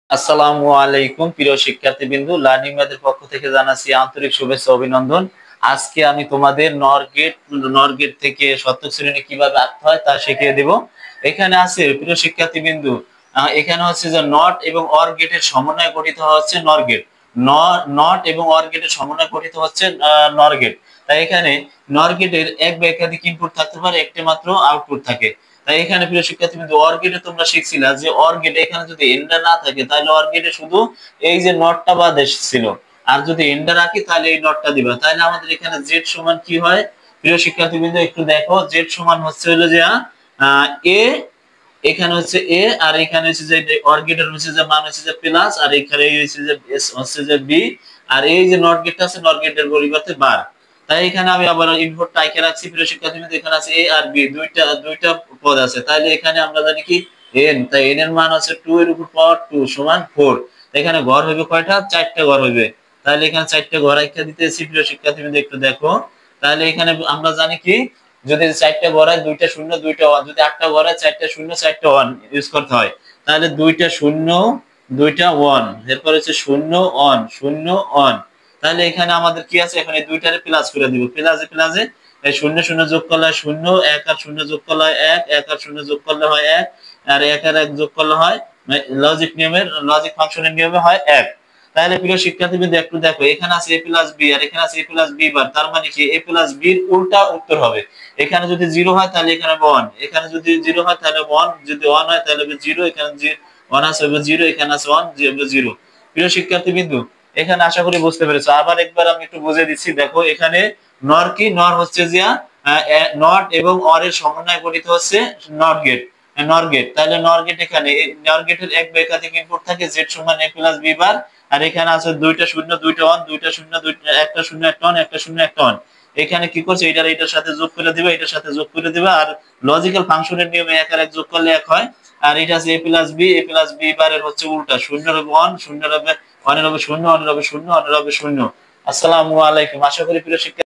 আসসালামু আলাইকুম প্রিয় শিক্ষার্থীবৃন্দ, লার্নিং ম্যাথের পক্ষ থেকে জানাচ্ছি আন্তরিক শুভেচ্ছা অভিনন্দন। আজকে আমি তোমাদের নর গেট থেকে শতক শ্রেণী কিভাবে আঁকতে হয় তা শিখিয়ে দেব। এখানে আছে প্রিয় শিক্ষার্থীবৃন্দ, এখানে হচ্ছে যে নট এবং অর গেটের সমন্বয়ে গঠিত হচ্ছে নর গেট। নট এবং অর গেটের সমন্বয়ে গঠিত হচ্ছে নর গেট। তাই এখানে নর গেটের এক বা একাধিক ইনপুট থাকতে পারে, একটি মাত্র আউটপুট থাকে। তাই এখানে প্রিয় শিক্ষার্থীবৃন্দ, অর গেটে তোমরা শিখছিলা যে অর গেটে এখানে যদি এন্ডার না থাকে তাহলে অর গেটে শুধু এই যে নটটা বাদ ছিল, আর যদি এন্ডার রাখি তাহলে এই নটটা দিবা। তাহলে আমাদের এখানে জেড সমান কি হয় প্রিয় শিক্ষার্থীবৃন্দ, একটু দেখো। জেড সমান হচ্ছে হলো যে এ, এখানে হচ্ছে এ, আর এখানে হচ্ছে যে অর গেটের হচ্ছে যে মান হচ্ছে যে প্লাস, আর এখানে হচ্ছে যে এস হচ্ছে যে বি, আর এই যে নট গেটটা আছে নট গেটের পরিবর্তে বার। তাই এখানে আমি আবার ইনপুট টাইকে রাখছি প্রিয় শিক্ষার্থীবৃন্দ। এখানে আছে এ আর বি, দুইটা দুইটা পদ আছে। তাহলে এখানে আমরা জানি কি এন, তাই এন এর মান আছে 2 এর উপর পাওয়ার 2 সমান 4। এখানে ঘর হইবে কয়টা? 4টা ঘর হইবে। তাহলে এখানে 4টা ঘর আইকা দিতেছি প্রিয় শিক্ষার্থীবৃন্দ, একটু দেখো। তাহলে এখানে আমরা জানি কি, যদি 4টা ঘর হয় 2টা শূন্য 2টা ওয়ান, যদি 8টা ঘর হয় 4টা শূন্য 4টা ওয়ান ইউজ করতে হয়। তাহলে 2টা শূন্য 2টা ওয়ান, এরপর হচ্ছে শূন্য অন শূন্য অন। তাহলে এখানে আমাদের কি আছে, এখানে দুইটারে প্লাস করে দিব। প্লাসে প্লাসে এই শূন্য শূন্য যোগ করলে হয় শূন্য, এক আর শূন্য যোগ করলে হয় এক, এক আর শূন্য যোগ করলে হয় এক, আর এক আর এক যোগ করলে হয় লজিক ফাংশনের নিয়মে হয় এক। তাহলে প্রিয় শিক্ষার্থীবৃন্দ একটু দেখো, এখানে আছে এ প্লাস বি আর এখানে আছে এ প্লাস বি বার। তার মানে কি এ প্লাস বি এর উল্টা উত্তর হবে। এখানে যদি জিরো হয় তাহলে এখানে ওয়ান, এখানে যদি জিরো হয় তাহলে ওয়ান, যদি ওয়ান হয় তাহলে জিরো, এখানে ওয়ান আছে জিরো, এখানে আছে ওয়ান জিরো। প্রিয় শিক্ষার্থীবৃন্দ, এখানে আশা করি বুঝতে পেরেছো। আবার একবার আমি একটু বুঝিয়ে দিচ্ছি, দেখো এখানে নর কি, নর হচ্ছে যে নট এবং অর এর সমন্বয়ে গঠিত হচ্ছে নট গেট, নর গেট। তাহলে নর গেট, এখানে নর গেটের এক বা একাধিক ইনপুট থাকে, জেড সমান এ প্লাস বি বার। আর এখানে আছে দুইটা শূন্য দুইটা ওয়ান, দুইটা শূন্য দুইটা, একটা শূন্য একটা ওয়ান, একটা শূন্য একটা ওয়ান। এখানে কি করছে, এটার সাথে যোগ করে দিবে, এটার সাথে যোগ করে দিবে। আর লজিক্যাল ফাংশনের নিয়মে এক আর এক যোগ করলে এক হয়। আর এটা আছে এ প্লাস বি, এ প্লাস বি বারের হচ্ছে উল্টা, শূন্য হবে ওয়ান, শূন্য হবে ওয়ানের হবে শূন্য, ওয়ানের হবে শূন্য, ওয়ানের হবে শূন্য। আসসালামু আলাইকুম। আশা করি প্রিয় শিক্ষার্থী